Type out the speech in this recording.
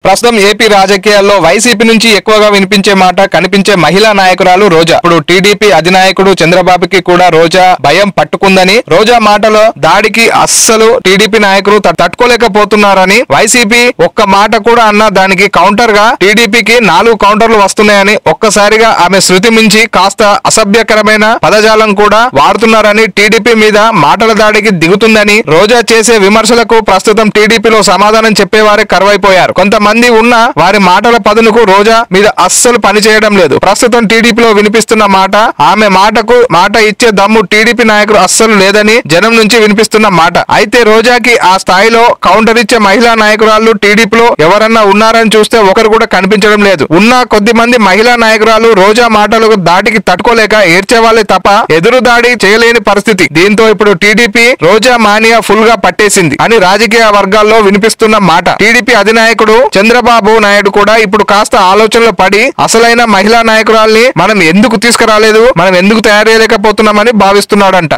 ప్రస్తుతం ఏపీ రాజకీయాల్లో వైసీపీ నుంచి ఎక్కువగా వినిపించే మాట కనిపించే మహిళా నాయకురాలు రోజా. ఇప్పుడు టీడీపీ అధినాయకుడు చంద్రబాబుకి కూడా రోజా భయం పట్టుకుందని, రోజా మాటలో దాడికి అస్సలు టీడీపీ నాయకులు తట్టుకోలేకపోతున్నారని, వైసీపీ ఒక్క మాట కూడా అన్నా దానికి కౌంటర్ గా టీడీపీకి 4 కౌంటర్లు వస్తున్నాయని, ఒక్కసారిగా ఆమె శృతి మించి కాస్త అసభ్యకరమైన పదజాలం కూడా వాడుతున్నారని, టీడీపీ మీద మాటల దాడికి దిగుతుందని, రోజా చేసే విమర్శలకు ప్రస్తుతం టీడీపీలో సమాధానం చెప్పేవారే కరువైపోయారు. కొంతమంది ఉన్న వారి మాటల పదునుకు రోజా మీద అస్సలు పనిచేయడం లేదు. ప్రస్తుతం టీడీపీలో వినిపిస్తున్న మాట, ఆమె మాటకు మాట ఇచ్చే దమ్ము టీడీపీ నాయకులు అస్సలు లేదని జనం నుంచి వినిపిస్తున్న మాట. అయితే రోజాకి ఆ స్థాయిలో కౌంటర్ ఇచ్చే మహిళా నాయకురాలు టీడీపీలో ఎవరన్నా ఉన్నారని చూస్తే ఒకరు కూడా కనిపించడం లేదు. ఉన్న కొద్ది మంది మహిళా నాయకురాలు రోజా మాటలకు దాటికి తట్టుకోలేక ఏడ్చేవాళ్లే తప్ప ఎదురు దాడి చేయలేని పరిస్థితి. దీంతో ఇప్పుడు టీడీపీ రోజా మానియా ఫుల్ గా పట్టేసింది అని రాజకీయ వర్గాల్లో వినిపిస్తున్న మాట. టీడీపీ అధినాయకుడు చంద్రబాబు నాయుడు కూడా ఇప్పుడు కాస్త ఆలోచనలో పడి అసలైన మహిళా నాయకురాల్ని మనం ఎందుకు తీసుకురాలేదు, మనం ఎందుకు తయారు చేయలేకపోతున్నామని భావిస్తున్నాడంట.